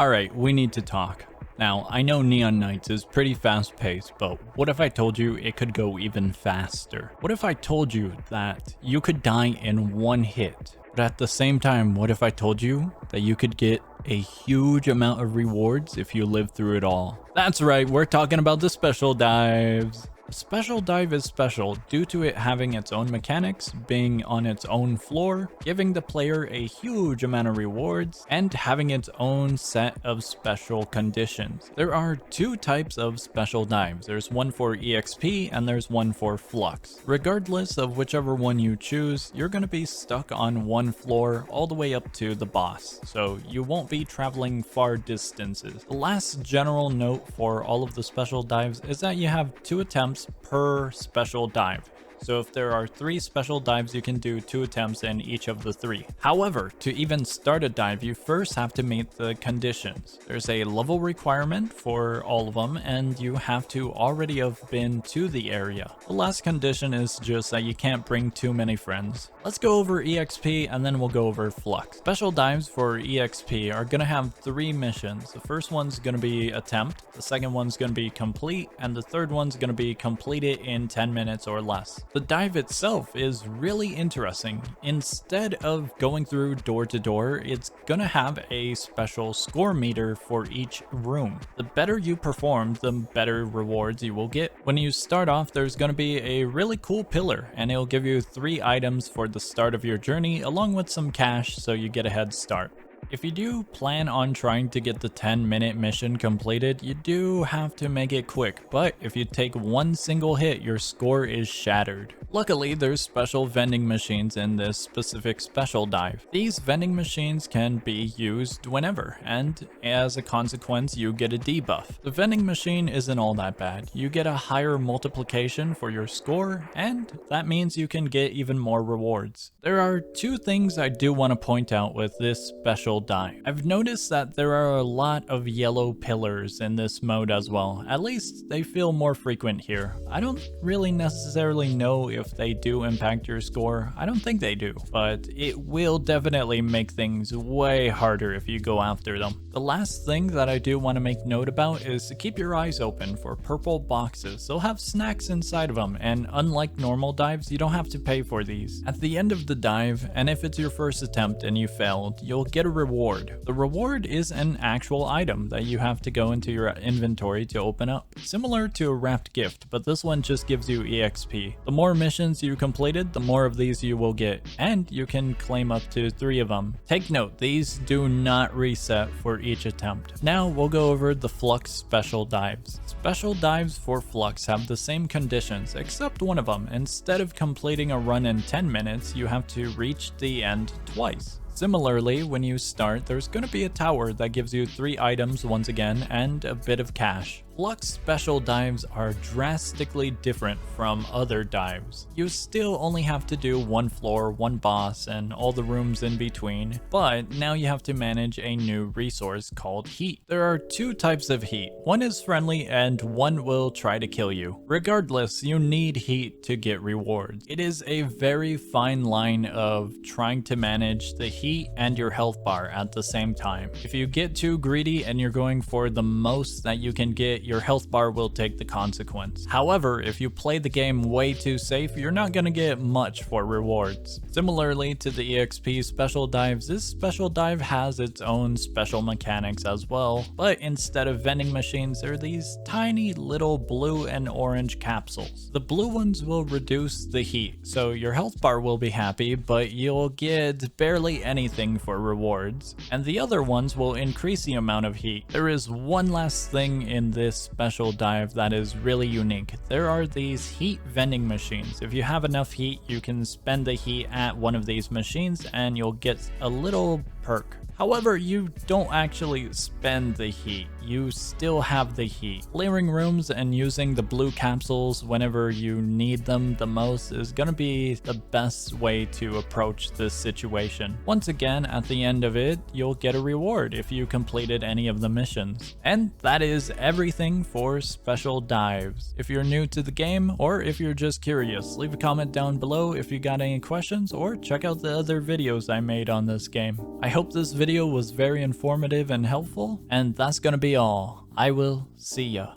Alright, we need to talk. Now, I know Neon Nights is pretty fast paced, but what if I told you it could go even faster? What if I told you that you could die in one hit? But at the same time, what if I told you that you could get a huge amount of rewards if you live through it all? That's right, we're talking about the special dives. A special dive is special due to it having its own mechanics, being on its own floor, giving the player a huge amount of rewards, and having its own set of special conditions. There are two types of special dives. There's one for EXP and there's one for Flux. Regardless of whichever one you choose, you're going to be stuck on one floor all the way up to the boss, so you won't be traveling far distances. The last general note for all of the special dives is that you have 2 attempts per special dive. So if there are 3 special dives, you can do 2 attempts in each of the 3. However, to even start a dive, you first have to meet the conditions. There's a level requirement for all of them, and you have to already have been to the area. The last condition is just that you can't bring too many friends. Let's go over EXP and then we'll go over Flux. Special dives for EXP are gonna have 3 missions. The first one's gonna be attempt, the second one's gonna be complete, and the third one's gonna be completed in 10 minutes or less. The dive itself is really interesting. Instead of going through door to door, it's gonna have a special score meter for each room. The better you perform, the better rewards you will get. When you start off, there's gonna be a really cool pillar, and it'll give you 3 items for the start of your journey, along with some cash so you get a head start. If you do plan on trying to get the 10-minute mission completed, you do have to make it quick, but if you take one single hit, your score is shattered. Luckily, there's special vending machines in this specific special dive. These vending machines can be used whenever, and as a consequence, you get a debuff. The vending machine isn't all that bad. You get a higher multiplication for your score, and that means you can get even more rewards. There are 2 things I do want to point out with this special dive. I've noticed that there are a lot of yellow pillars in this mode as well. At least they feel more frequent here. I don't really necessarily know if they do impact your score. I don't think they do, but it will definitely make things way harder if you go after them. The last thing that I do want to make note about is to keep your eyes open for purple boxes. They'll have snacks inside of them, and unlike normal dives, you don't have to pay for these. At the end of the dive, and if it's your first attempt and you failed, you'll get a reward. The reward is an actual item that you have to go into your inventory to open up. Similar to a wrapped gift, but this one just gives you EXP. The more missions you completed, the more of these you will get, and you can claim up to 3 of them. Take note, these do not reset for each attempt. Now we'll go over the Flux special dives. Special dives for Flux have the same conditions, except one of them. Instead of completing a run in 10 minutes, you have to reach the end twice. Similarly, when you start, there's going to be a tower that gives you 3 items once again and a bit of cash. Flux special dives are drastically different from other dives. You still only have to do 1 floor, 1 boss, and all the rooms in between, but now you have to manage a new resource called heat. There are 2 types of heat. One is friendly and one will try to kill you. Regardless, you need heat to get rewards. It is a very fine line of trying to manage the heat and your health bar at the same time. If you get too greedy and you're going for the most that you can get, your health bar will take the consequence. However, if you play the game way too safe, you're not going to get much for rewards. Similarly to the EXP special dives, this special dive has its own special mechanics as well, but instead of vending machines, there are these tiny little blue and orange capsules. The blue ones will reduce the heat, so your health bar will be happy, but you'll get barely anything for rewards, and the other ones will increase the amount of heat. There is one last thing in this special dive that is really unique. There are these heat vending machines. If you have enough heat, you can spend the heat at one of these machines and you'll get a little perk. However, you don't actually spend the heat, you still have the heat. Clearing rooms and using the blue capsules whenever you need them the most is gonna be the best way to approach this situation. Once again, at the end of it, you'll get a reward if you completed any of the missions. And that is everything for special dives. If you're new to the game, or if you're just curious, leave a comment down below if you got any questions, or check out the other videos I made on this game. I hope this video video was very informative and helpful, and that's gonna be all. I will see ya.